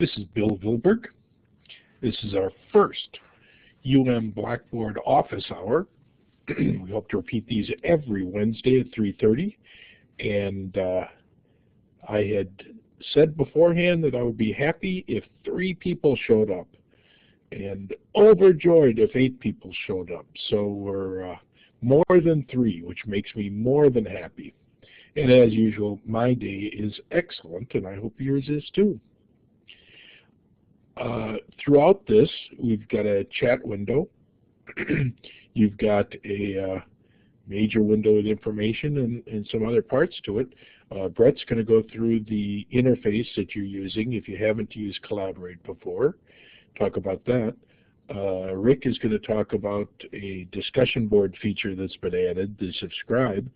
This is Bill Vilberg. This is our first Blackboard office hour. We hope to repeat these every Wednesday at 3:30. And I had said beforehand that I would be happy if 3 people showed up, and overjoyed if 8 people showed up. So we're more than 3, which makes me more than happy. And as usual, my day is excellent, and I hope yours is too. Throughout this, we've got a chat window. You've got a major window with information and some other parts to it. Brett's going to go through the interface that you're using if you haven't used Collaborate before, talk about that. Rick is going to talk about a discussion board feature that's been added, the subscribe,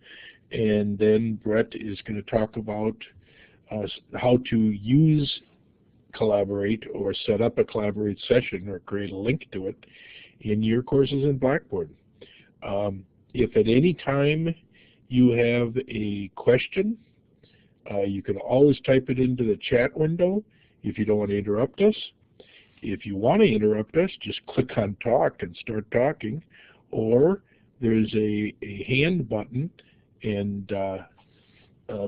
and then Brett is going to talk about how to use Collaborate or set up a Collaborate session or create a link to it in your courses in Blackboard. If at any time you have a question, you can always type it into the chat window if you don't want to interrupt us. If you want to interrupt us, just click on talk and start talking, or there's a hand button, and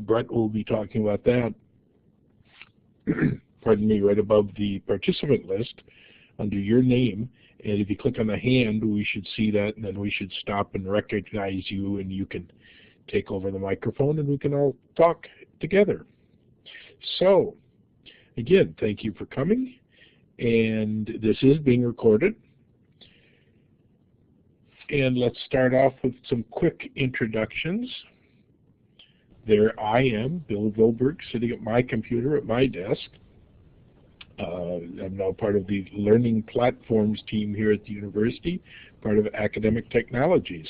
Brett will be talking about that pardon me, right above the participant list under your name. And if you click on the hand, we should see that, and then we should stop and recognize you, and you can take over the microphone, and we can all talk together. So, again, thank you for coming, and this is being recorded. And let's start off with some quick introductions. There I am, Bill Vilberg, sitting at my computer at my desk. I'm now part of the Learning Platforms team here at the university, part of Academic Technologies.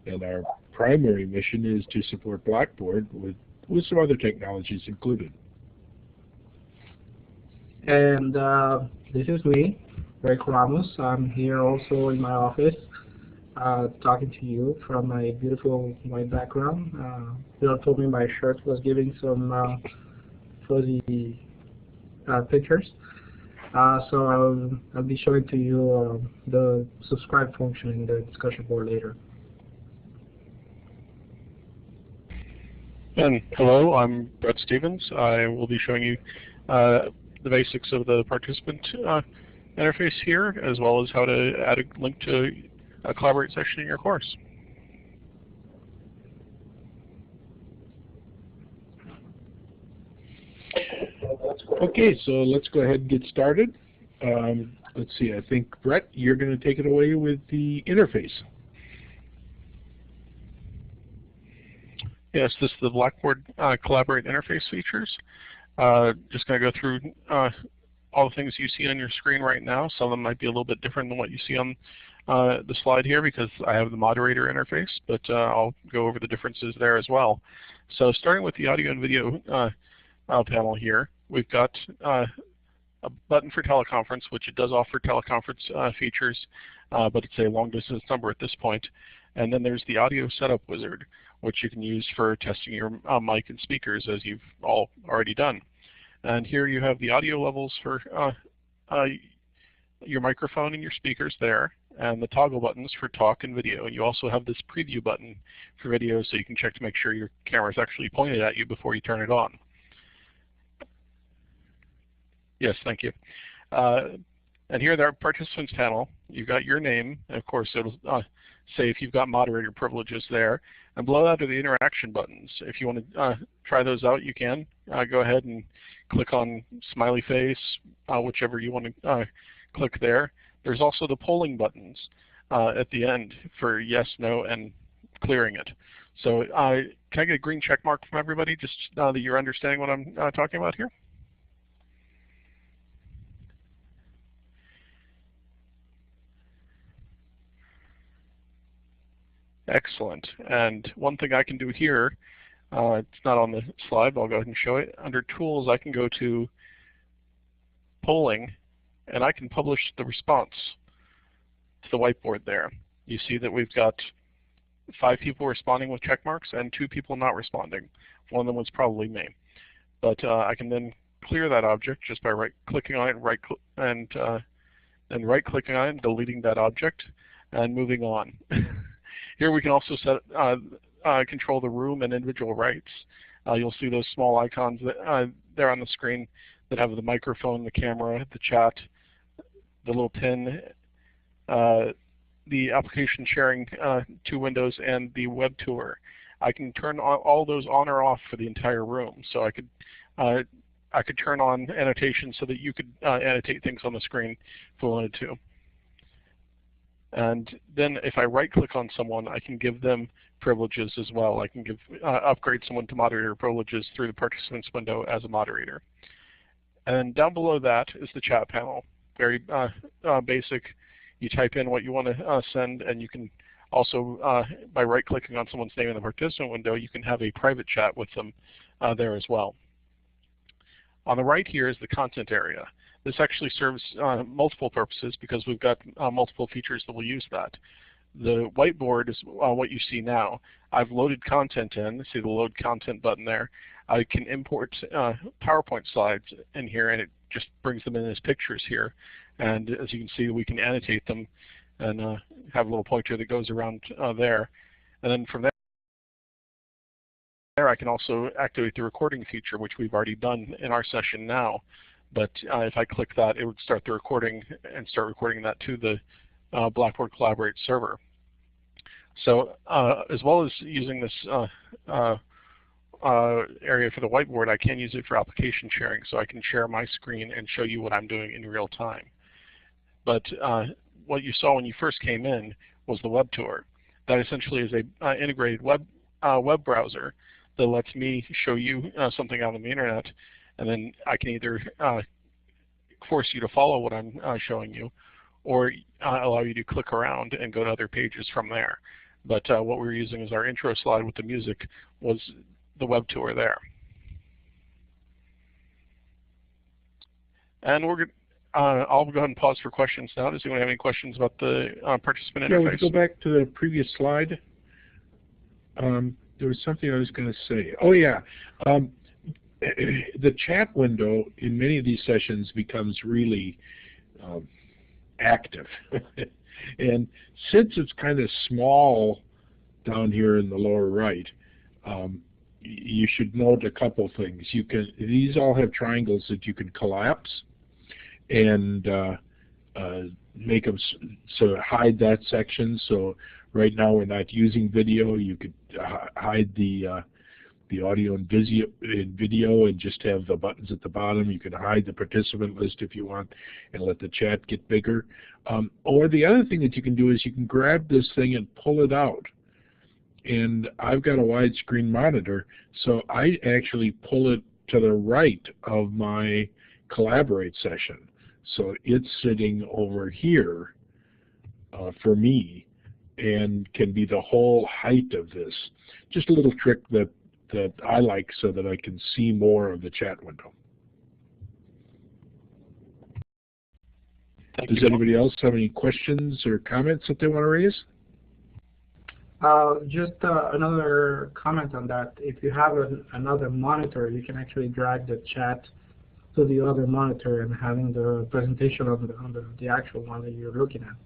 And our primary mission is to support Blackboard with some other technologies included. And this is me, Rick Ramos. I'm here also in my office talking to you from my beautiful white background. Bill told me my shirt was giving some fuzzy pictures. So I'll be showing to you the subscribe function in the discussion board later. And hello, I'm Brett Stevens. I will be showing you the basics of the participant interface here, as well as how to add a link to a Collaborate session in your course. Okay, so let's go ahead and get started. Let's see, I think, Brett, you're going to take it away with the interface. Yes, this is the Blackboard Collaborate interface features. Just going to go through all the things you see on your screen right now. Some of them might be a little bit different than what you see on the slide here because I have the moderator interface, but I'll go over the differences there as well. So starting with the audio and video panel here, we've got a button for teleconference, which it does offer teleconference features, but it's a long distance number at this point. And then there's the audio setup wizard, which you can use for testing your mic and speakers, as you've all already done. And here you have the audio levels for your microphone and your speakers there, and the toggle buttons for talk and video. And you also have this preview button for video, so you can check to make sure your camera is actually pointed at you before you turn it on. Yes, thank you. And here, the participants panel, you've got your name, and of course it'll say if you've got moderator privileges there. And below that are the interaction buttons. If you want to try those out, you can. Go ahead and click on smiley face, whichever you want to click there. There's also the polling buttons at the end for yes, no, and clearing it. So can I get a green check mark from everybody, just that you're understanding what I'm talking about here? Excellent. And one thing I can do here, it's not on the slide, but I'll go ahead and show it. Under Tools, I can go to Polling, and I can publish the response to the whiteboard there. You see that we've got 5 people responding with check marks and 2 people not responding. One of them was probably me. But I can then clear that object just by right-clicking on it and then right-clicking on it and deleting that object and moving on. Here we can also set control the room and individual rights. You'll see those small icons that, there on the screen that have the microphone, the camera, the chat, the little pin, the application sharing to Windows, and the web tour. I can turn all those on or off for the entire room. So I could turn on annotation so that you could annotate things on the screen if we wanted to. And then if I right-click on someone, I can give them privileges as well. I can upgrade someone to moderator privileges through the participants window as a moderator. And down below that is the chat panel. Very basic. You type in what you want to send, and you can also, by right-clicking on someone's name in the participant window, you can have a private chat with them there as well. On the right here is the content area. This actually serves multiple purposes because we've got multiple features that will use that. The whiteboard is what you see now. I've loaded content in. See the load content button there. I can import PowerPoint slides in here, and it just brings them in as pictures here. And as you can see, we can annotate them and have a little pointer that goes around there. And then from there, I can also activate the recording feature, which we've already done in our session now. But if I click that, it would start the recording and start recording that to the Blackboard Collaborate server. So as well as using this area for the whiteboard, I can use it for application sharing. So I can share my screen and show you what I'm doing in real time. But what you saw when you first came in was the web tour. That essentially is a integrated web browser that lets me show you something out on the internet, and then I can either force you to follow what I'm showing you, or allow you to click around and go to other pages from there. But what we're using as our intro slide with the music was the web tour there. And I'll go ahead and pause for questions now. Does anyone have any questions about the participant interface? Yeah, we'll go back to the previous slide. There was something I was going to say. Oh yeah, the chat window in many of these sessions becomes really active. And since it's kind of small down here in the lower right, you should note a couple things. These all have triangles that you can collapse and make them so hide that section. So right now we're not using video. You could hide the audio and video and just have the buttons at the bottom. You can hide the participant list if you want and let the chat get bigger. Or the other thing that you can do is you can grab this thing and pull it out. And I've got a widescreen monitor, so I actually pull it to the right of my Collaborate session. So it's sitting over here for me and can be the whole height of this. Just a little trick that I like so that I can see more of the chat window. Does anybody else have any questions or comments that they want to raise? Just another comment on that. If you have another monitor, you can actually drag the chat to the other monitor and having the presentation on the actual one that you're looking at.